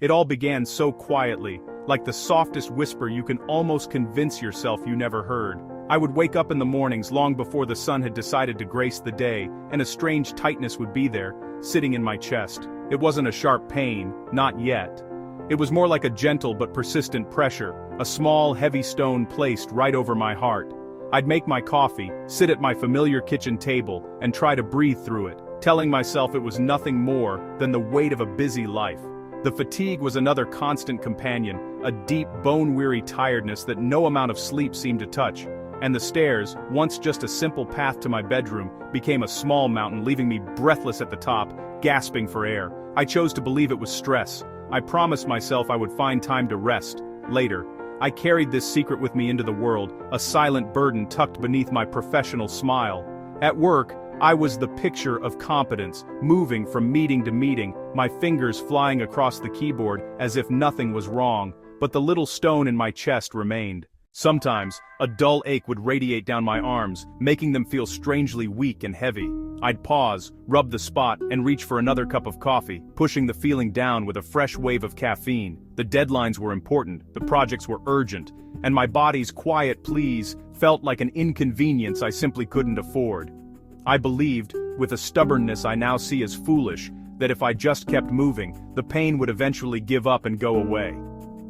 It all began so quietly, like the softest whisper you can almost convince yourself you never heard. I would wake up in the mornings long before the sun had decided to grace the day, and a strange tightness would be there, sitting in my chest. It wasn't a sharp pain, not yet. It was more like a gentle but persistent pressure, a small, heavy stone placed right over my heart. I'd make my coffee, sit at my familiar kitchen table, and try to breathe through it, telling myself it was nothing more than the weight of a busy life. The fatigue was another constant companion, a deep, bone-weary tiredness that no amount of sleep seemed to touch. And the stairs, once just a simple path to my bedroom, became a small mountain, leaving me breathless at the top, gasping for air. I chose to believe it was stress. I promised myself I would find time to rest, later. I carried this secret with me into the world, a silent burden tucked beneath my professional smile. At work, I was the picture of competence, moving from meeting to meeting, my fingers flying across the keyboard as if nothing was wrong, but the little stone in my chest remained. Sometimes, a dull ache would radiate down my arms, making them feel strangely weak and heavy. I'd pause, rub the spot, and reach for another cup of coffee, pushing the feeling down with a fresh wave of caffeine. The deadlines were important, the projects were urgent, and my body's quiet pleas felt like an inconvenience I simply couldn't afford. I believed, with a stubbornness I now see as foolish, that if I just kept moving, the pain would eventually give up and go away.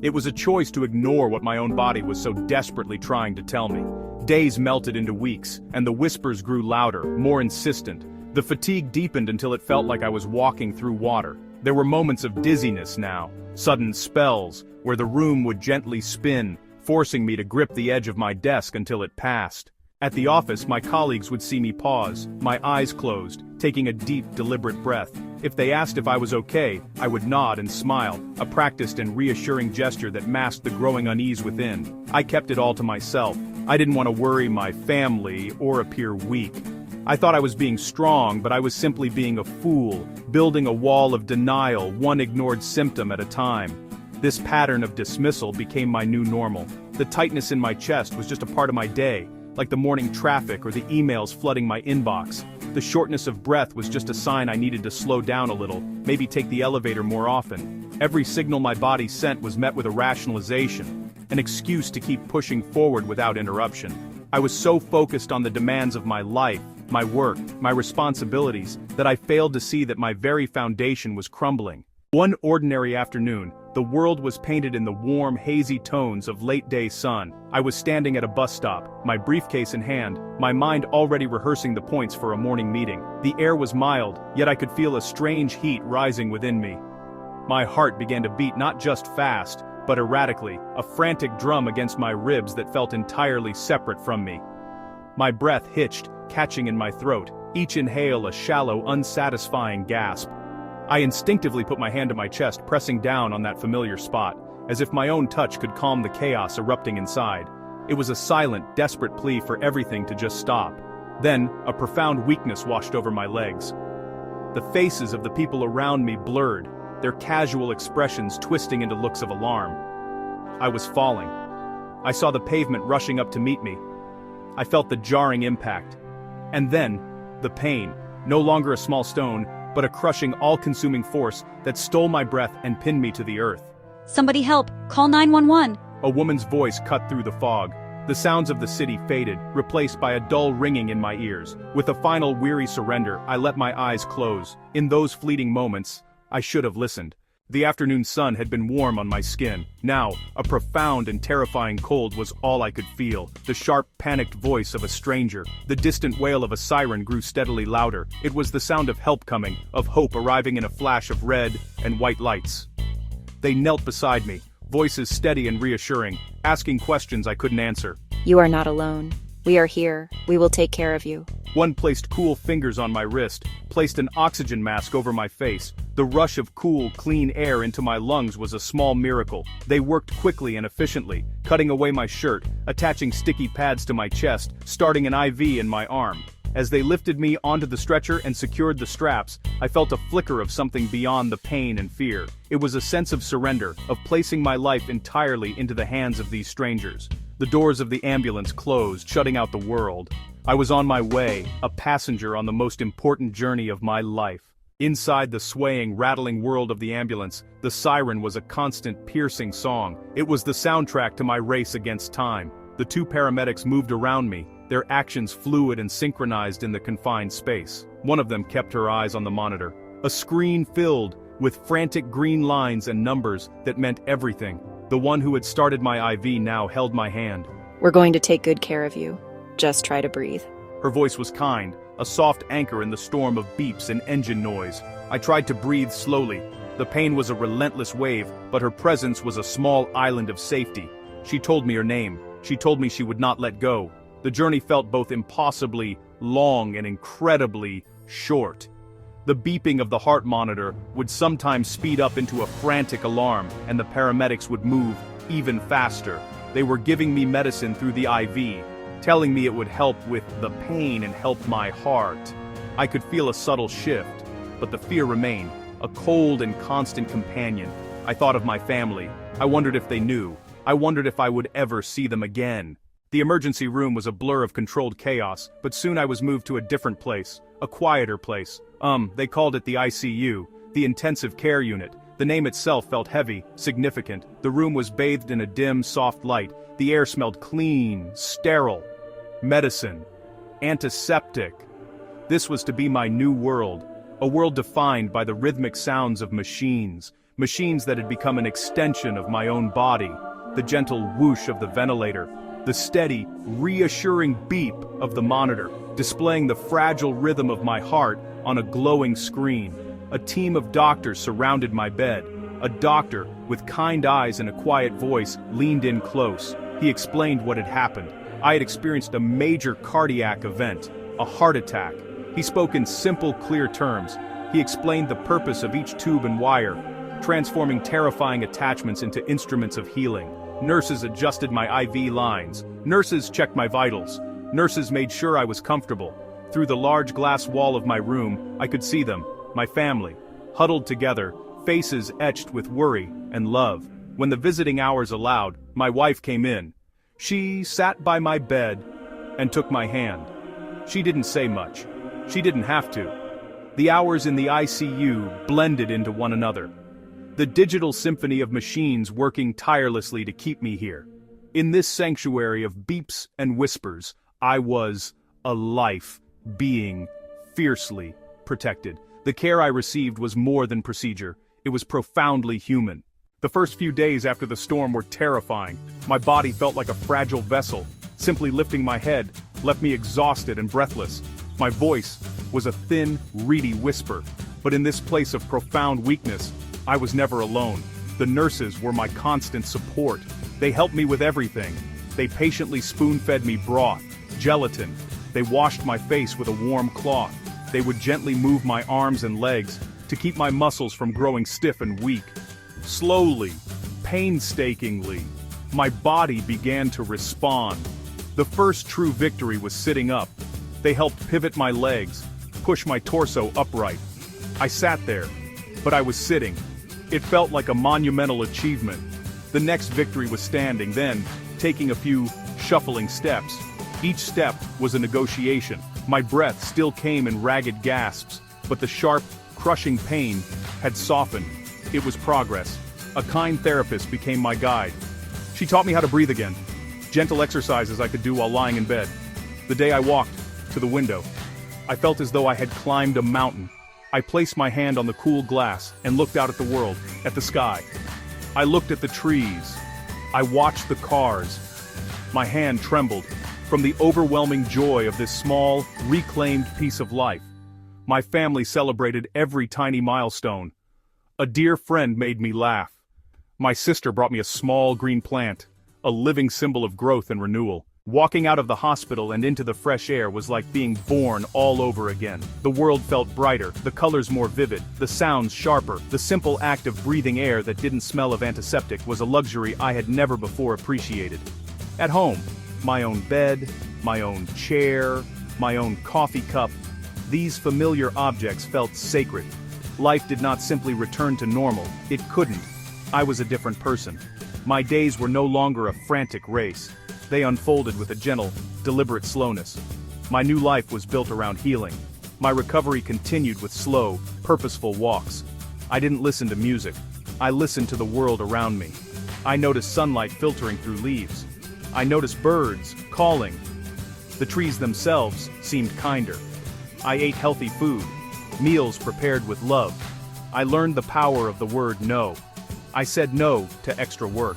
It was a choice to ignore what my own body was so desperately trying to tell me. Days melted into weeks, and the whispers grew louder, more insistent. The fatigue deepened until it felt like I was walking through water. There were moments of dizziness now, sudden spells, where the room would gently spin, forcing me to grip the edge of my desk until it passed. At the office, my colleagues would see me pause, my eyes closed, taking a deep, deliberate breath. If they asked if I was okay, I would nod and smile, a practiced and reassuring gesture that masked the growing unease within. I kept it all to myself. I didn't want to worry my family or appear weak. I thought I was being strong, but I was simply being a fool, building a wall of denial, one ignored symptom at a time. This pattern of dismissal became my new normal. The tightness in my chest was just a part of my day, like the morning traffic or the emails flooding my inbox. The shortness of breath was just a sign I needed to slow down a little, maybe take the elevator more often. Every signal my body sent was met with a rationalization, an excuse to keep pushing forward without interruption. I was so focused on the demands of my life, my work, my responsibilities, that I failed to see that my very foundation was crumbling. One ordinary afternoon, the world was painted in the warm, hazy tones of late-day sun. I was standing at a bus stop, my briefcase in hand, my mind already rehearsing the points for a morning meeting. The air was mild, yet I could feel a strange heat rising within me. My heart began to beat not just fast, but erratically, a frantic drum against my ribs that felt entirely separate from me. My breath hitched, catching in my throat, each inhale a shallow, unsatisfying gasp. I instinctively put my hand to my chest, pressing down on that familiar spot, as if my own touch could calm the chaos erupting inside. It was a silent, desperate plea for everything to just stop. Then, a profound weakness washed over my legs. The faces of the people around me blurred, their casual expressions twisting into looks of alarm. I was falling. I saw the pavement rushing up to meet me. I felt the jarring impact. And then, the pain, no longer a small stone, but a crushing, all-consuming force that stole my breath and pinned me to the earth. Somebody help, call 911. A woman's voice cut through the fog. The sounds of the city faded, replaced by a dull ringing in my ears. With a final weary surrender, I let my eyes close. In those fleeting moments, I should have listened. The afternoon sun had been warm on my skin. Now, a profound and terrifying cold was all I could feel. The sharp, panicked voice of a stranger. The distant wail of a siren grew steadily louder. It was the sound of help coming, of hope arriving in a flash of red and white lights. They knelt beside me, voices steady and reassuring, asking questions I couldn't answer. You are not alone. We are here. We will take care of you. One placed cool fingers on my wrist, placed an oxygen mask over my face. The rush of cool, clean air into my lungs was a small miracle. They worked quickly and efficiently, cutting away my shirt, attaching sticky pads to my chest, starting an IV in my arm. As they lifted me onto the stretcher and secured the straps, I felt a flicker of something beyond the pain and fear. It was a sense of surrender, of placing my life entirely into the hands of these strangers. The doors of the ambulance closed, shutting out the world. I was on my way, a passenger on the most important journey of my life. Inside the swaying, rattling world of the ambulance, the siren was a constant, piercing song. It was the soundtrack to my race against time. The two paramedics moved around me, their actions fluid and synchronized in the confined space. One of them kept her eyes on the monitor. A screen filled with frantic green lines and numbers that meant everything. The one who had started my IV now held my hand. We're going to take good care of you. Just try to breathe. Her voice was kind, a soft anchor in the storm of beeps and engine noise. I tried to breathe slowly. The pain was a relentless wave, but her presence was a small island of safety. She told me her name. She told me she would not let go. The journey felt both impossibly long and incredibly short. The beeping of the heart monitor would sometimes speed up into a frantic alarm, and the paramedics would move even faster. They were giving me medicine through the IV, telling me it would help with the pain and help my heart. I could feel a subtle shift, but the fear remained, a cold and constant companion. I thought of my family. I wondered if they knew. I wondered if I would ever see them again. The emergency room was a blur of controlled chaos, but soon I was moved to a different place, a quieter place. They called it the ICU, the intensive care unit. The name itself felt heavy, significant. The room was bathed in a dim, soft light. The air smelled clean, sterile. Medicine. Antiseptic. This was to be my new world, a world defined by the rhythmic sounds of machines that had become an extension of my own body, the gentle whoosh of the ventilator, the steady, reassuring beep of the monitor, displaying the fragile rhythm of my heart on a glowing screen. A team of doctors surrounded my bed. A doctor, with kind eyes and a quiet voice, leaned in close. He explained what had happened. I had experienced a major cardiac event, a heart attack. He spoke in simple, clear terms. He explained the purpose of each tube and wire, transforming terrifying attachments into instruments of healing. Nurses adjusted my IV lines. Nurses checked my vitals. Nurses made sure I was comfortable. Through the large glass wall of my room, I could see them, my family, huddled together, faces etched with worry and love. When the visiting hours allowed, my wife came in. She sat by my bed and took my hand. She didn't say much. She didn't have to. The hours in the ICU blended into one another. The digital symphony of machines working tirelessly to keep me here. In this sanctuary of beeps and whispers, I was a life being fiercely protected. The care I received was more than procedure. It was profoundly human. The first few days after the storm were terrifying. My body felt like a fragile vessel. Simply lifting my head left me exhausted and breathless. My voice was a thin, reedy whisper. But in this place of profound weakness, I was never alone. The nurses were my constant support. They helped me with everything. They patiently spoon-fed me broth, gelatin. They washed my face with a warm cloth. They would gently move my arms and legs to keep my muscles from growing stiff and weak. Slowly, painstakingly, my body began to respond. The first true victory was sitting up. They helped pivot my legs, push my torso upright. I sat there, but I was sitting. It felt like a monumental achievement. The next victory was standing, then taking a few shuffling steps. Each step was a negotiation. My breath still came in ragged gasps, but the sharp, crushing pain had softened. It was progress. A kind therapist became my guide. She taught me how to breathe again. Gentle exercises I could do while lying in bed. The day I walked to the window, I felt as though I had climbed a mountain. I placed my hand on the cool glass and looked out at the world, at the sky. I looked at the trees. I watched the cars. My hand trembled from the overwhelming joy of this small, reclaimed piece of life. My family celebrated every tiny milestone. A dear friend made me laugh. My sister brought me a small green plant, a living symbol of growth and renewal. Walking out of the hospital and into the fresh air was like being born all over again. The world felt brighter, the colors more vivid, the sounds sharper. The simple act of breathing air that didn't smell of antiseptic was a luxury I had never before appreciated. At home, my own bed, my own chair, my own coffee cup, these familiar objects felt sacred. Life did not simply return to normal, it couldn't. I was a different person. My days were no longer a frantic race. They unfolded with a gentle, deliberate slowness. My new life was built around healing. My recovery continued with slow, purposeful walks. I didn't listen to music. I listened to the world around me. I noticed sunlight filtering through leaves. I noticed birds calling. The trees themselves seemed kinder. I ate healthy food, meals prepared with love. I learned the power of the word no. I said no to extra work.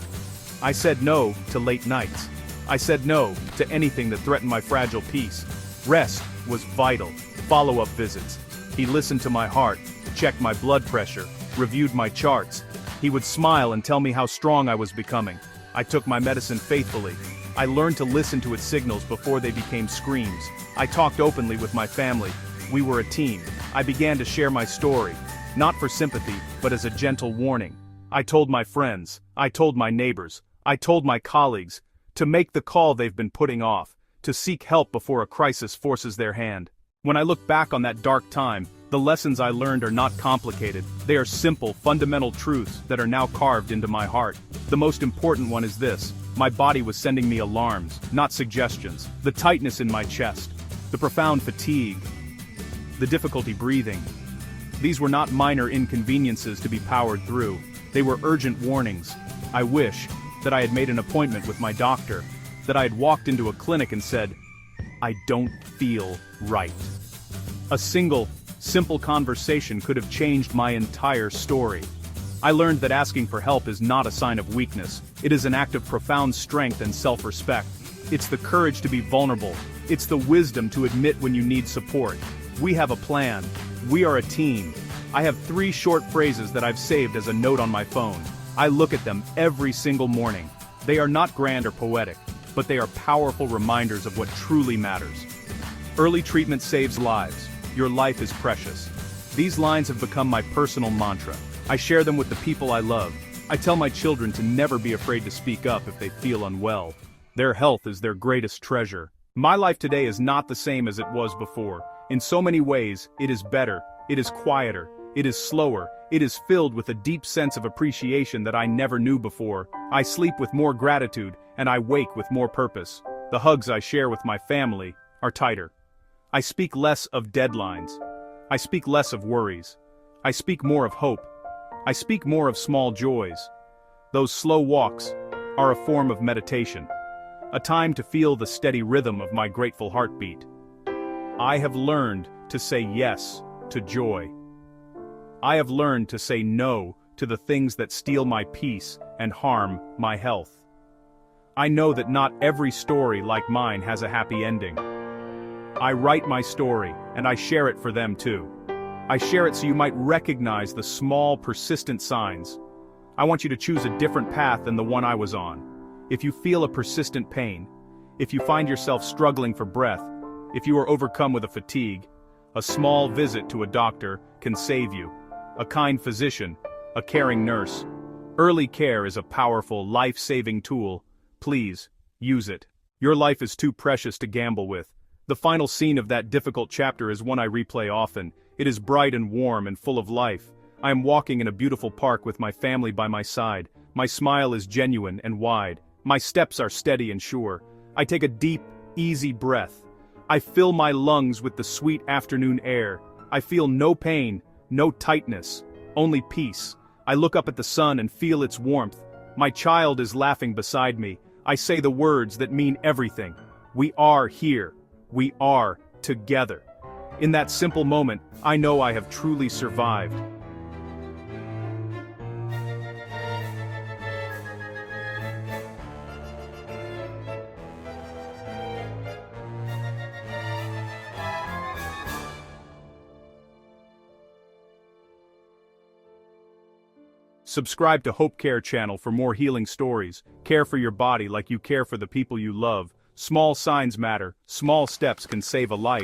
I said no to late nights. I said no to anything that threatened my fragile peace. Rest was vital. Follow-up visits. He listened to my heart, checked my blood pressure, reviewed my charts. He would smile and tell me how strong I was becoming. I took my medicine faithfully. I learned to listen to its signals before they became screams. I talked openly with my family. We were a team. I began to share my story, not for sympathy, but as a gentle warning. I told my friends, I told my neighbors, I told my colleagues, to make the call they've been putting off, to seek help before a crisis forces their hand. When I look back on that dark time, the lessons I learned are not complicated. They are simple, fundamental truths that are now carved into my heart. The most important one is this: my body was sending me alarms, not suggestions. The tightness in my chest, the profound fatigue, the difficulty breathing. These were not minor inconveniences to be powered through. They were urgent warnings. I wish that I had made an appointment with my doctor, that I had walked into a clinic and said, "I don't feel right." A single, simple conversation could have changed my entire story. I learned that asking for help is not a sign of weakness. It is an act of profound strength and self-respect. It's the courage to be vulnerable. It's the wisdom to admit when you need support. We have a plan. We are a team. I have 3 short phrases that I've saved as a note on my phone. I look at them every single morning. They are not grand or poetic, but they are powerful reminders of what truly matters. Early treatment saves lives. Your life is precious. These lines have become my personal mantra. I share them with the people I love. I tell my children to never be afraid to speak up if they feel unwell. Their health is their greatest treasure. My life today is not the same as it was before. In so many ways, it is better, it is quieter, it is slower, it is filled with a deep sense of appreciation that I never knew before. I sleep with more gratitude, and I wake with more purpose. The hugs I share with my family are tighter. I speak less of deadlines. I speak less of worries. I speak more of hope. I speak more of small joys. Those slow walks are a form of meditation, a time to feel the steady rhythm of my grateful heartbeat. I have learned to say yes to joy. I have learned to say no to the things that steal my peace and harm my health. I know that not every story like mine has a happy ending. I write my story, and I share it for them too. I share it so you might recognize the small, persistent signs. I want you to choose a different path than the one I was on. If you feel a persistent pain, if you find yourself struggling for breath, if you are overcome with a fatigue, a small visit to a doctor can save you. A kind physician, a caring nurse. Early care is a powerful, life-saving tool. Please, use it. Your life is too precious to gamble with. The final scene of that difficult chapter is one I replay often. It is bright and warm and full of life. I am walking in a beautiful park with my family by my side. My smile is genuine and wide. My steps are steady and sure. I take a deep, easy breath. I fill my lungs with the sweet afternoon air. I feel no pain, no tightness, only peace. I look up at the sun and feel its warmth. My child is laughing beside me. I say the words that mean everything. We are here. We are together. In that simple moment, I know I have truly survived. Subscribe to HopeCare channel for more healing stories. Care for your body like you care for the people you love. Small signs matter. Small steps can save a life.